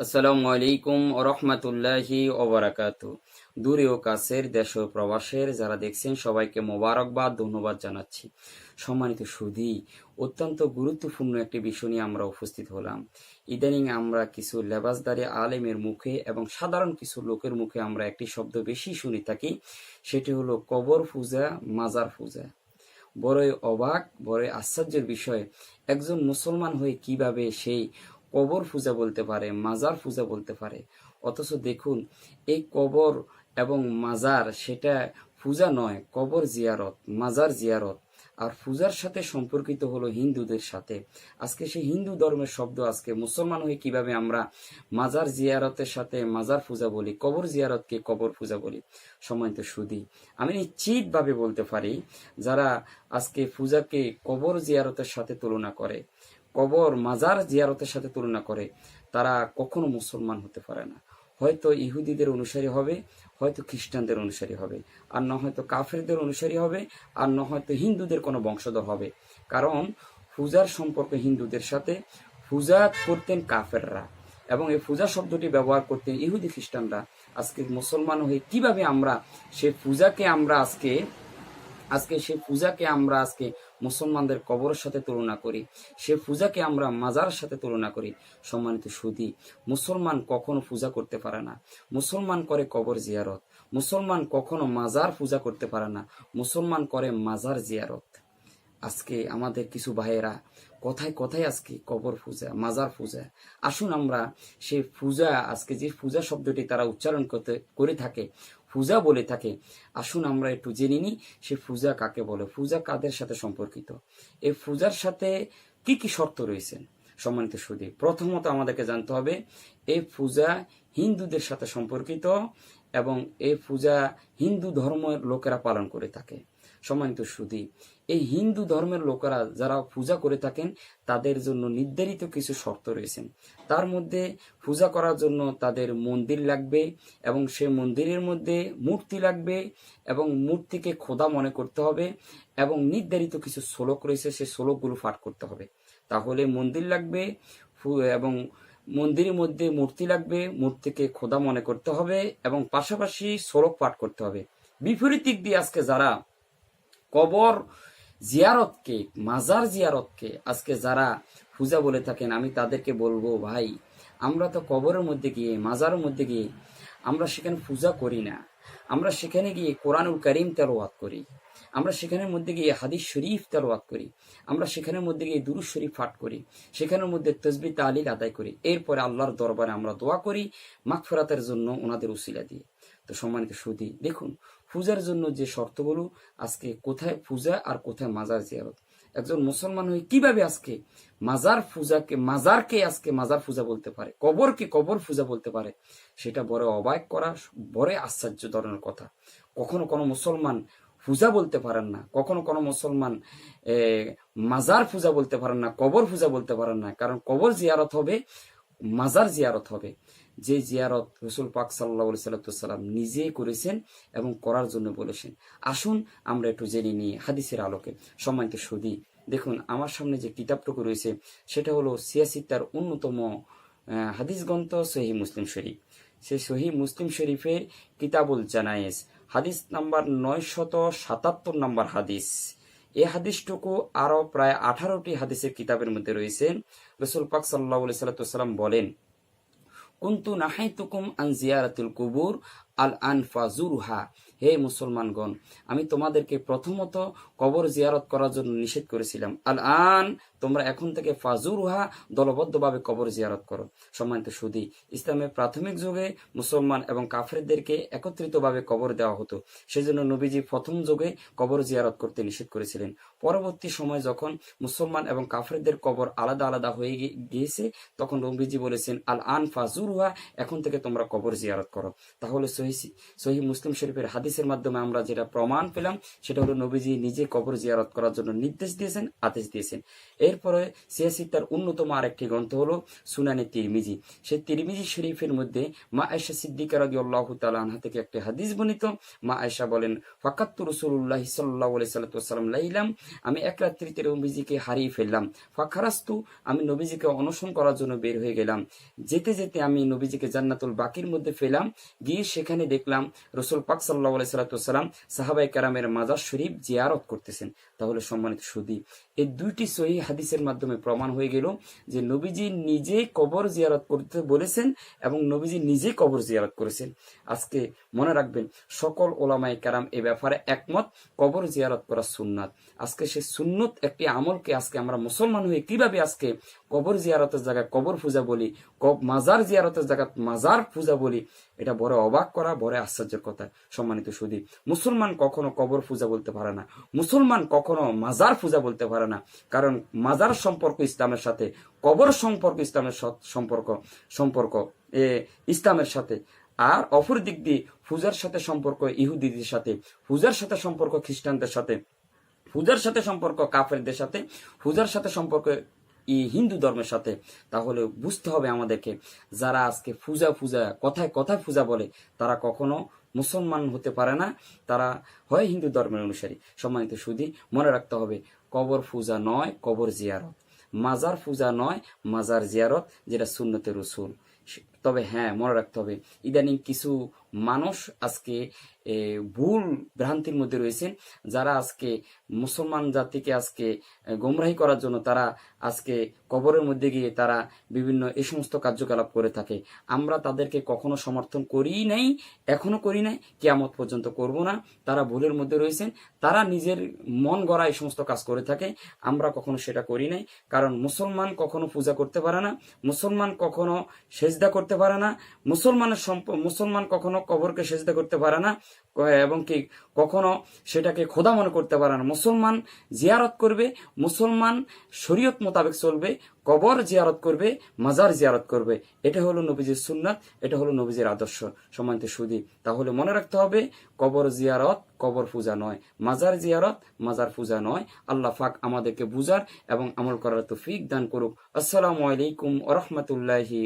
আসসালামু আলাইকুম ওরহমতুল্লাহি ওবারাকাতু। দূরে ও কাছের দেশ ও প্রবাসের যারা দেখছেন সবাইকে মোবারকবাদ, ধন্যবাদ জানাচ্ছি। সম্মানিত সুধী, অত্যন্ত গুরুত্বপূর্ণ একটি বিষয় নিয়ে আমরা উপস্থিত হলাম। ইদানিং আমরা কিছু লেবাসদারি আলেমের মুখে এবং সাধারণ কিছু লোকের মুখে আমরা একটি শব্দ বেশি শুনে থাকি, সেটি হলো কবর পূজা, মাজার পূজা। বড়ই অবাক, বড়ই আশ্চর্যের বিষয়, একজন মুসলমান হয়ে কিভাবে সেই কবর পূজা বলতে পারে, মাজার পূজা বলতে পারে। অথচ দেখুন, এই কবর এবং মাজার সেটা পূজা নয়, কবর জিয়ারত, মাজার জিয়ারত। আর পূজার সাথে সম্পর্কিত হলো হিন্দুদের সাথে। আজকে সেই হিন্দু ধর্মের শব্দ আজকে মুসলমান হয়ে কিভাবে আমরা মাজার জিয়ারতের সাথে মাজার পূজা বলি, কবর জিয়ারতকে কবর পূজা বলি। সম্মানিত সুধী, আমি নিশ্চিতভাবে বলতে পারি, যারা আজকে পূজাকে কবর জিয়ারতের সাথে তুলনা করে, কবর মাজার জিয়ারতের সাথে তুলনা করে, তারা কখনো মুসলমান হতে পারে না। হয়তো ইহুদিদের অনুসারী হবে, হয়তো খ্রিস্টানদের অনুসারী হবে, আর না হয়তো কাফেরদের অনুসারী হবে, আর না হয়তো হিন্দুদের কোনো বংশধর হবে। কারণ পূজার সম্পর্ক হিন্দুদের সাথে, পূজা করতেন কাফেররা এবং এই পূজা শব্দটি ব্যবহার করতেন ইহুদি খ্রিস্টানরা। আজকে মুসলমান হয়ে কিভাবে আমরা সেই পূজাকে আজকে মুসলমানদের কবরের সাথে তুলনা করি, সে পূজাকে আমরা মাজারের সাথে তুলনা করি। সম্মানিত সুধী, মুসলমান কখনো পূজা করতে পারে না, মুসলমান করে কবর জিয়ারত। মুসলমান কখনো মাজার পূজা করতে পারে না, মুসলমান করে মাজার জিয়ারত। আজকে আমাদের কিছু ভাইয়েরা কথায় কথায় আজকে কবর পূজা, মাজার পূজা। আসুন আমরা সেই পূজা, আজকে যে পূজা শব্দটি তারা উচ্চারণ করে থাকে, পূজা বলে থাকে, আসুন আমরা একটু জেনে নিই সে পূজা কাকে বলে, পূজা কাদের সাথে সম্পর্কিত, এই পূজার সাথে কি কি শর্ত রয়েছে। সম্মানিত সুধী, প্রথমত আমাদেরকে জানতে হবে এই পূজা হিন্দুদের সাথে সম্পর্কিত এবং এই পূজা হিন্দু ধর্মের লোকেরা পালন করে থাকে। সম্মানিত সুধী, এই হিন্দু ধর্মের লোকেরা যারা পূজা করে থাকেন তাদের জন্য নির্ধারিত কিছু শর্ত রয়েছে। তার মধ্যে পূজা করার জন্য তাদের মন্দির লাগবে এবং সেই মন্দিরের মধ্যে মূর্তি লাগবে এবং মূর্তিকে খোদা মনে করতে হবে এবং নির্ধারিত কিছু শ্লোক রয়েছে, সেই শ্লোকগুলো পাঠ করতে হবে। তাহলে মন্দির লাগবে এবং মন্দিরের মধ্যে মূর্তি লাগবে, মূর্তিকে খোদা মনে করতে হবে এবং পাশাপাশি শ্লোক পাঠ করতে হবে। বিপরীত দিক দিয়ে আজকে যারা কবর জিয়ারতকে, মাজার জিয়ারতকে আজকে যারা পূজা বলে থাকেন, আমি তাদেরকে বলবো, ভাই, আমরা তো কবরের মধ্যে গিয়ে, মাজারের মধ্যে গিয়ে আমরা সেখানে পূজা করি না। আমরা সেখানে গিয়ে কোরআনুল কারীম তেলাওয়াত করি, আমরা সেখানের মধ্যে গিয়ে হাদিস শরীফ তেলাওয়াত করি, আমরা সেখানের মধ্যে গিয়ে দুরূদ শরীফ পাঠ করি, সেখানের মধ্যে তাসবিহ তাহলিল আদায় করি, এরপরে আল্লাহর দরবারে আমরা দোয়া করি মাগফিরাতের জন্য ওনাদের উসিলা দিয়ে। তো সম্মানিত সুধী, দেখুন পূজার জন্য যে শর্তগুলো, আজকে কোথায় পূজা আর কোথায় মাজার জিয়ারত। একজন মুসলমান হয়ে কিভাবে আজকে মাজারকে আজকে মাজার পূজা বলতে পারে, কবরকে কবর পূজা বলতে পারে, সেটা বড় অবাক করা, বড় আশ্চর্য ধরনের কথা। কখনো কোনো মুসলমান পূজা বলতে পারেন না, কখনো কোনো মুসলমান মাজার পূজা বলতে পারেন না, কবর পূজা বলতে পারেন না। কারণ কবর জিয়ারত হবে, মাজার জিয়ারত হবে যে জিয়ারত রাসূল পাক সাল্লাল্লাহু আলাইহি সাল্লাম নিজেই করেছেন এবং করার জন্য বলেছেন। আসুন আমরা একটু জেনে নিই হাদিসের আলোকে। সম্মানিত সুধী, দেখুন আমার সামনে যে কিতাবটুকু রয়েছে সেটা হলো সিয়াসিত্তার অন্যতম হাদিস গ্রন্থ সহিহ মুসলিম শরীফ। সেই সহিহ মুসলিম শরীফের কিতাবুল জানায়েজ, হাদিস নাম্বার 977 নম্বর হাদিস। এই হাদিসটুকু আরো প্রায় 18টি হাদিসের কিতাবের মধ্যে রয়েছে। রাসূল পাক সাল্লাল্লাহু আলাইহি সাল্লাম বলেন, কুনতু নাহাইতুকুম আন জিয়ারাতিল কুবুর আল আন ফাজুরহা। হে মুসলমানগণ, আমি তোমাদেরকে প্রথমত কবর জিয়ারত করার জন্য নিষেধ করেছিলাম। আল আন, তোমরা এখন থেকে ফাজুরহা, দলবদ্ধভাবে কবর জিয়ারত করো। সম্মানিত সুধী, ইসলামের প্রাথমিক যুগে মুসলমান এবং কাফেরদেরকে একত্রিতভাবে কবর দেওয়া হতো। সেজন্য নবীজি প্রথম যুগে কবর জিয়ারত করতে নিষেধ করেছিলেন। পরবর্তী সময় যখন মুসলমান এবং কাফেরদের কবর আলাদা আলাদা হয়ে গিয়েছে, তখন নবীজি বলেছেন, আল আন ফাজুরহা, এখন থেকে তোমরা কবর জিয়ারত করো। তাহলে সহিহ মুসলিম শরীফের হাদিসের মাধ্যমে আমরা যেটা প্রমাণ পেলাম সেটা হলো নবীজি নিজে কবর জিয়ারত করার জন্য নির্দেশ দিয়েছেন, আদেশ দিয়েছেন। এরপরে সিয়াসিত্তার অন্যতম আরেকটি গ্রন্থ হলো সুনানে তিরমিজি। সেই তিরমিজি শরীফের মধ্যে মা আয়েশা সিদ্দিকা রাদিয়াল্লাহু তাআলা আনহা থেকে একটি হাদিস বর্ণিত। মা আয়েশা বলেন, ফাকাত্তু রাসূলুল্লাহ সাল্লাল্লাহু আলাইহি ওয়াসাল্লাম লাইলাম, আমি এক রাত্রিতে নবীজিকে হারিয়ে ফেললাম। ফাখারাস্তু, আমি নবীজিকে অনশন করার জন্য বের হয়ে গেলাম। যেতে যেতে আমি নবীজিকে জান্নাতুল বাকির মধ্যে ফেলাম, গিয়ে সেখানে দেখলাম রাসূল পাক সাল্লাল্লাহু আলাইহি ওয়াসাল্লাম সাহাবায়ে কেরামের মাজার শরীফ জিয়ারত করতেছেন। তাহলে সম্মানিত সুধী, এই দুইটি সহিহ হাদিসের মাধ্যমে প্রমাণ হয়ে গেল যে নবীজি নিজে কবর জিয়ারত করতে বলেছেন এবং নবীজি নিজে কবর জিয়ারত করেছেন। আজকে মনে রাখবেন, সকল ওলামায়ে কেরাম এ ব্যাপারে একমত, কবর জিয়ারত করা সুন্নাত। আজকে সে সুন্নত একটি আমলকে আজকে আমরা মুসলমান হয়ে কিভাবে আজকে কবর জিয়ারতের জায়গায় কবর পূজা বলি, মাজার জিয়ারতের জায়গায় মাজার পূজা বলি, এটা বড় অবাক করা, বড় আশ্চর্যের কথা। সম্মানিত সুধী, মুসলমান কখনো কবর পূজা বলতে পারে না, মুসলমান কখনো মাজার পূজা বলতে পারে না। কারণ মাজার সম্পর্ক ইসলামের সাথে, কবর সম্পর্ক ইসলামের সম্পর্ক ইসলামের সাথে। আর অপর দিক দিয়ে পূজার সাথে সম্পর্ক ইহুদিদের সাথে, পূজার সাথে সম্পর্ক খ্রিস্টানদের সাথে, পূজার সাথে সম্পর্ক কাফেরদের সাথে, পূজার সাথে সম্পর্ক হিন্দু ধর্মের সাথে। তাহলে বুঝতে হবে আমাদেরকে, যারা আজকে কথায় কথায় পূজা বলে, তারা কখনো মুসলমান হতে পারে না, তারা হয় হিন্দু ধর্মের অনুসারী। সম্মানিত সুধী, মনে রাখতে হবে, কবর পূজা নয় কবর জিয়ারত, মাজার পূজা নয় মাজার জিয়ারত, যেটা সুন্নতে রসুল। তবে হ্যাঁ, মনে রাখতে হবে, ইদানিং কিছু মানুষ আজকে ভুল ভ্রান্তির মধ্যে রয়েছেন, যারা আজকে মুসলমান জাতিকে আজকে গোমরাহি করার জন্য তারা আজকে কবরের মধ্যে গিয়ে তারা বিভিন্ন এই সমস্ত কার্যকলাপ করে থাকে। আমরা তাদেরকে কখনো সমর্থন করিই নাই, এখনো করি নাই, কিয়ামত পর্যন্ত করব না। তারা ভুলের মধ্যে রয়েছেন, তারা নিজের মন গড়া এই সমস্ত কাজ করে থাকে, আমরা কখনো সেটা করি নাই। কারণ মুসলমান কখনো পূজা করতে পারে না, মুসলমান কখনো সেজদা করতে পারে না, মুসলমান কখনো কবরকে সেজদা করতে পারে না, এবং কি কখনো সেটাকে খোদা মনে করতে পারে না। মুসলমান জিয়ারত করবে, মুসলমান শরীয়ত মোতাবেক চলবে, কবর জিয়ারত করবে, মাজার জিয়ারত করবে। এটা হলো নবীজির সুন্নাত, এটা হলো নবীজির আদর্শ। সম্মানিত সুধী, তাহলে মনে রাখতে হবে, কবর জিয়ারত কবর পূজা নয়, মাজার জিয়ারত মাজার পূজা নয়। আল্লাহ পাক আমাদেরকে বুঝার এবং আমল করার তৌফিক দান করুক। আসসালামু আলাইকুম ওয়া রাহমাতুল্লাহি।